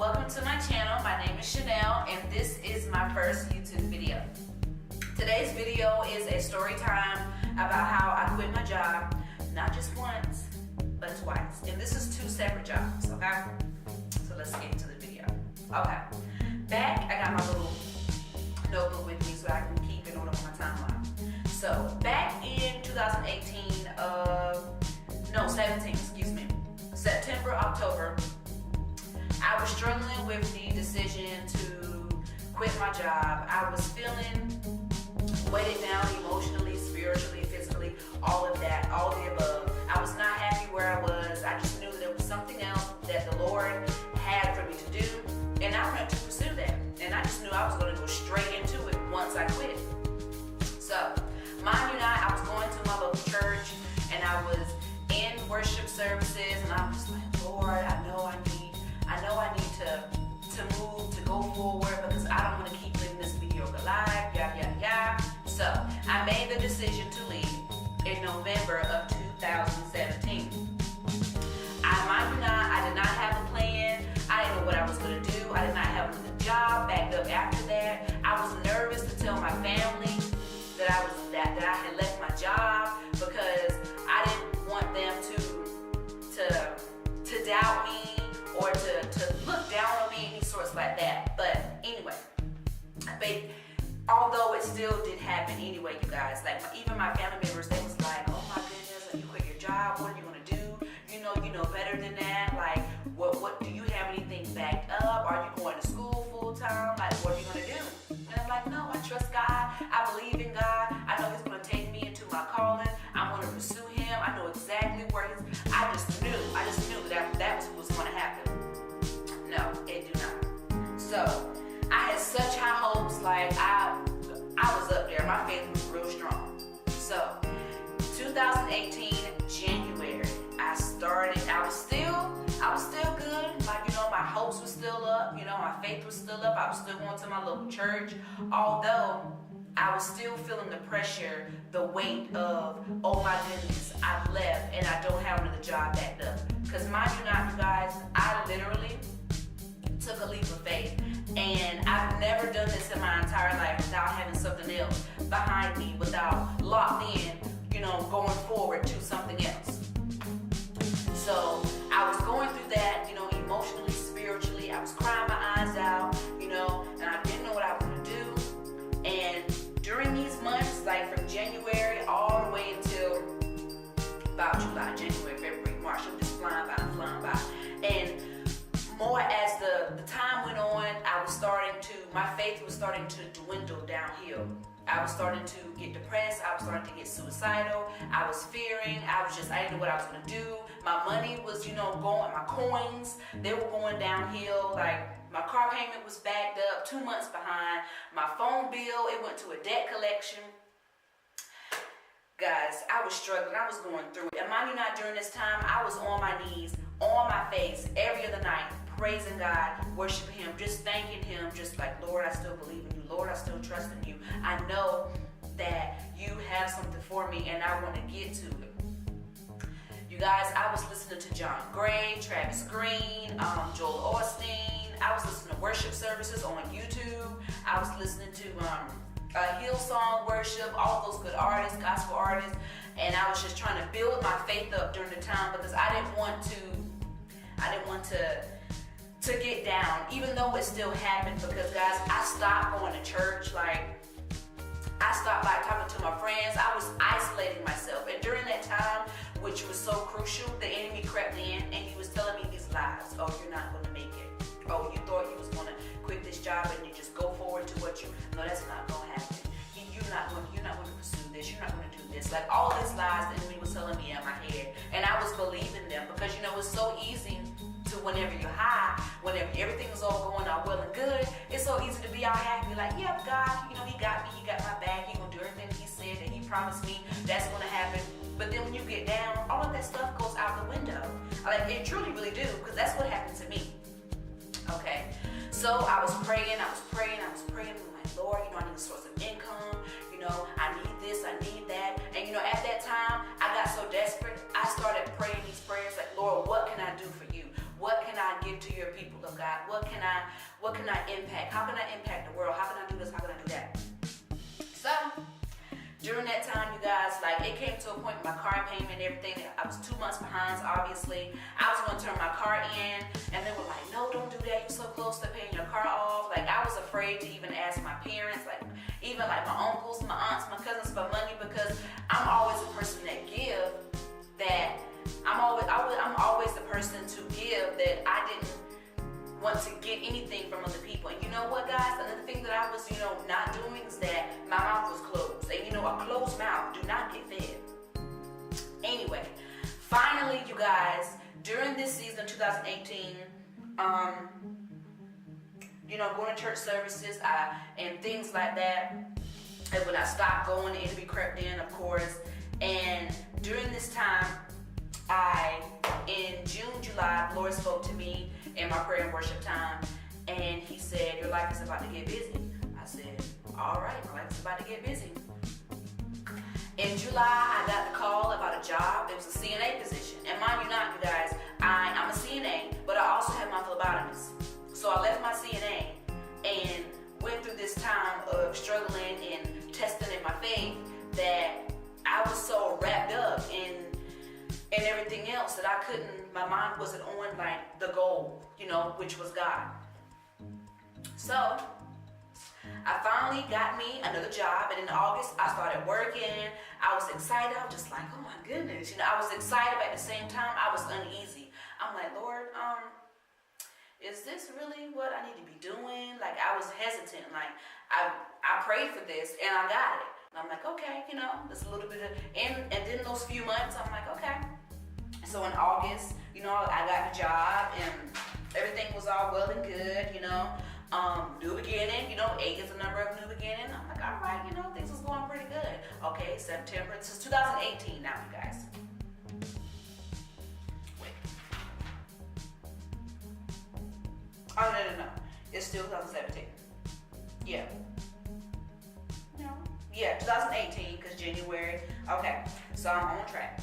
welcome to my channel. My name is Chanel and this is my first YouTube video. Today's video is a story time about how I quit my job, not just once, but twice. And this is two separate jobs, okay? So let's get into the video. Okay, back, I got my little notebook with me so I can keep it on my timeline. So back in 17, September, October, I was struggling with the decision to quit my job. I was feeling weighted down emotionally, spiritually, physically, all of that, all of the above. I was not happy where I was. I just knew that there was something else that the Lord had for me to do, and I wanted to pursue that. And I just knew I was going to go straight into it once I quit. So, mind you not, I was going to my local church, and I was in worship services, and I was like, Lord, I know I need to move, to go forward, because I don't want to keep living this mediocre life, yada, yada, yada. So, I made the decision to leave in November of 2017. Mind you not, I did not have a plan. I didn't know what I was going to do. I did not have a job backed up after that. I was nervous to tell my family that I had left my job, because I didn't want them to doubt me or to look down on me, any sorts like that. But anyway, although it still did happen anyway, you guys, like even my family members, they was like, oh my goodness, you quit your job, what are you going to do? You know better than that. Like, what do you have anything backed up? Are you going to school full time? Like, what are you going to do? And I'm like, no, I trust God. I believe in God. I know He's going to take me into my calling. I'm going to pursue Him. I know exactly where I just knew that was what was going to happen. No, it did not. So I had such high hopes. Like I was up there. My faith was real strong. So 2018 January, I was still good. Like, my hopes were still up. My faith was still up. I was still going to my local church. Although I was still feeling the pressure, the weight of, oh my goodness, I've left and I don't have another job backed up. Because mind you not, you guys, I literally took a leap of faith. And I've never done this in my entire life without having something else behind me, without locked in, going forward to something else. So I was going through that, emotionally, spiritually. I was crying my eyes out, and I didn't know what I was going to do. And during these months, like from January all the way until about July, January, February, March, I'm just flying by. And more as the time went on, my faith was starting to dwindle downhill. I was starting to get depressed. I was starting to get suicidal. I was fearing. I didn't know what I was going to do. My money was, going, my coins, they were going downhill. Like, my car payment was backed up, 2 months behind. My phone bill, it went to a debt collection. Guys, I was struggling. I was going through it. And mind you not, during this time, I was on my knees, on my face, every other night, praising God, worshiping Him, just thanking Him, just like, Lord, I still believe in You. Lord, I still trust in You. I know that You have something for me, and I want to get to it. You guys, I was listening to John Gray, Travis Green, Joel Osteen. I was listening to worship services on YouTube. I was listening to Hillsong worship, all those good artists, gospel artists, and I was just trying to build my faith up during the time, because I didn't want to get down, even though it still happened. Because guys, I stopped going to church. Like, I stopped by talking to my friends. I was isolating myself, and during that time, which was so crucial, the enemy crept in and he was telling me these lies. Oh, you're not going to make it. Oh, you thought you was going to quit this job and you just go forward to what no, that's not going to happen. You're not going to pursue this. You're not going to do this. Like, all these lies the enemy was telling me in my head, and I was believing them, because it's so easy to, whenever you're high, whenever everything's all going on well and good, it's so easy to be all happy. Like, yep, God, He got me. He got my back. He gonna do everything He said that He promised me. That's going to happen. But then when you get down, all of that stuff goes out the window. Like, it truly, really do, because that's what happened to me. Okay, so I was praying. I'm like, Lord, I need a source of income. I need this, I need that. And at that time, I got so desperate, I started praying these prayers like, Lord, what can I do for You? What can I give give to your people, oh God? What can I impact? How can I impact the world? How can I do this? How can I do that? So during that time, you guys, like, it came to a point with my car payment and everything. I was 2 months behind, obviously. I was going to turn my car in, and they were like, no, don't do that. You're so close to paying your car off. Like, I was afraid to even ask my parents, like, even like my uncles, my aunts, my cousins for money, because I'm always a person that give, that I'm always the person to give that I didn't want to get anything from other people. And you know what, guys? Another thing that I was, not doing is that my mouth was closed. And a closed mouth do not get fed. Anyway, finally, you guys, during this season, 2018, going to church services and things like that. And when I stopped going, the enemy crept in, of course. And during this time, in June, July, the Lord spoke to me in my prayer and worship time, and He said, your life is about to get busy. I said, all right, my life is about to get busy. In July, I got the call about a job. It was a CNA position. And mind you not, you guys, I'm a CNA, but I also have my phlebotomist. So I left my CNA and went through this time of struggling and testing in my faith that I was so wrapped up in everything else that my mind wasn't on like the goal, which was God. So I finally got me another job, and in August I started working. I was excited. I was just like, oh my goodness. I was excited, but at the same time I was uneasy. I'm like, Lord, is this really what I need to be doing? Like, I was hesitant. Like, I prayed for this and I got it. And I'm like, okay, there's a little bit of, and then those few months, I'm like, okay. So in August, I got a job and everything was all well and good, new beginning, 8 is the number of new beginning. I'm like, all right, things was going pretty good. Okay, September, this is 2018 now, you guys. Wait. Oh, no. It's still 2017. Yeah. No. Yeah, 2018, because January. Okay, so I'm on track.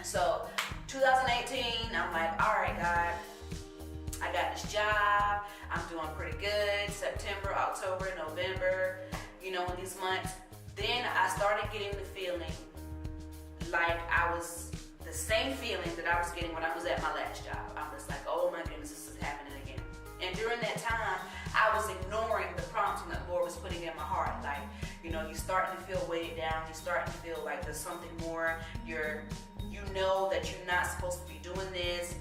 So 2018, I'm like, all right, God, I got this job. I'm doing pretty good. September, October, November, in these months. Then I started getting the feeling like the same feeling that I was getting when I was at my last job. I was like, oh my goodness, this is happening again. And during that time, I was ignoring the prompting that the Lord was putting in my heart. Like, you're starting to feel weighted down. You're starting to feel like there's something more. That you're not supposed to be doing this.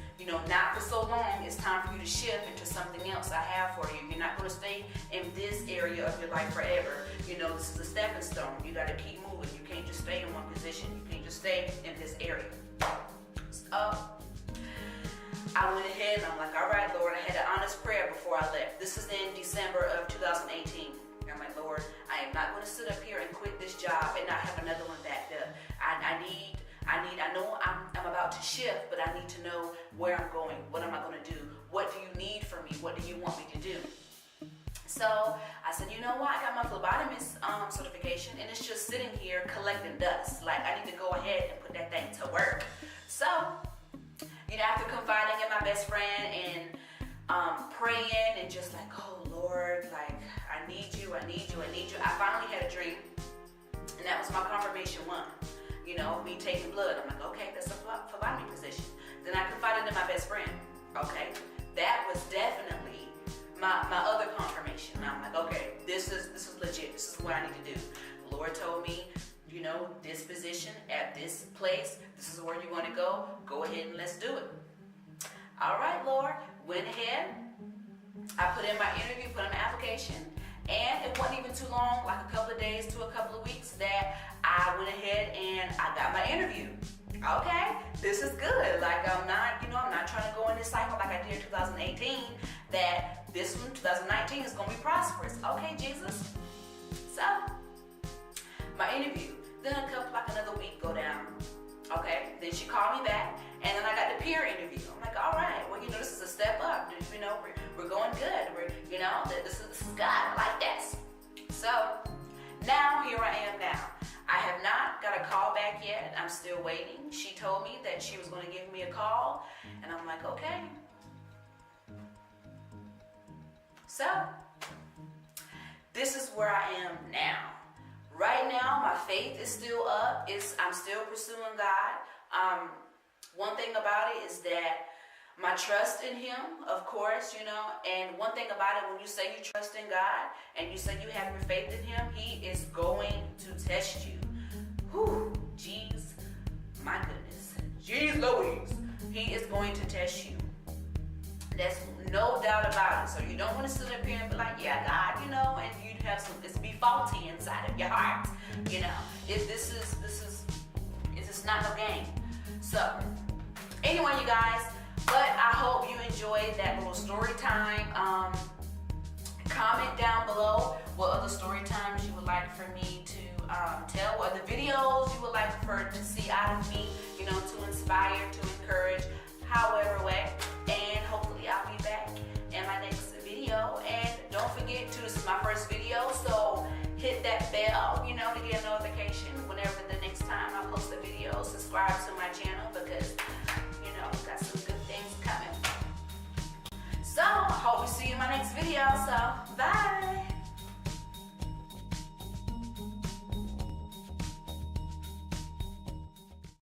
Not for so long. It's time for you to shift into something else I have for you. You're not going to stay in this area of your life forever. This is a stepping stone. You got to keep moving. You can't just stay in one position. You can't just stay in this area. So I went ahead and I'm like, all right, Lord, I had an honest prayer before I left. This is in December of 2018. I'm like, Lord, I am not going to sit up here and quit this job and not have another one backed up. I know I'm about to shift, but I need to know where I'm going. What am I going to do? What do you need from me? What do you want me to do? So I said, you know what? I got my phlebotomist certification, and it's just sitting here collecting dust. Like, I need to go ahead and put that thing to work. So, after confiding in my best friend and praying and just like, oh Lord, like, I need you. I finally had a dream, and that was my confirmation one. Me taking blood. I'm like, okay, that's a phlebotomy position. Then I confided in my best friend. Okay, that was definitely my other confirmation. And I'm like, okay, this is legit. This is what I need to do. The Lord told me, this position at this place, this is where you want to go. Go ahead and let's do it. All right, Lord. Went ahead. I put in my interview, put in my application. And it wasn't even too long, like a couple of days to a couple of weeks, that I went ahead and I got my interview. Okay, this is good. Like, I'm not trying to go in this cycle like I did in 2018, that this one, 2019, is going to be prosperous. Okay, Jesus. So, my interview. Then another week go down. Okay, then she called me back, and then I got the peer interview. I'm like, all right, well, this is a step up. We're going good. This is God. I like this. So now here I am now. I have not got a call back yet. I'm still waiting. She told me that she was going to give me a call, and I'm like, okay. So, this is where I am now. Right now, my faith is still up. I'm still pursuing God. One thing about it is that my trust in Him, of course, and one thing about it, when you say you trust in God and you say you have your faith in Him, He is going to test you. Whew, jeez, my goodness. Jeez Louise. He is going to test you. There's no doubt about it. So you don't want to sit up here and be like, yeah, God, and you'd have some, this be faulty inside of your heart. If this is not no game. So, anyway, you guys, but I hope you enjoyed that little story time. Comment down below what other story times you would like for me to tell, what other videos you would like for to see out of me, to inspire, to encourage, however way. And hopefully I'll be back in my next video. And don't forget to, this is my first video, so hit that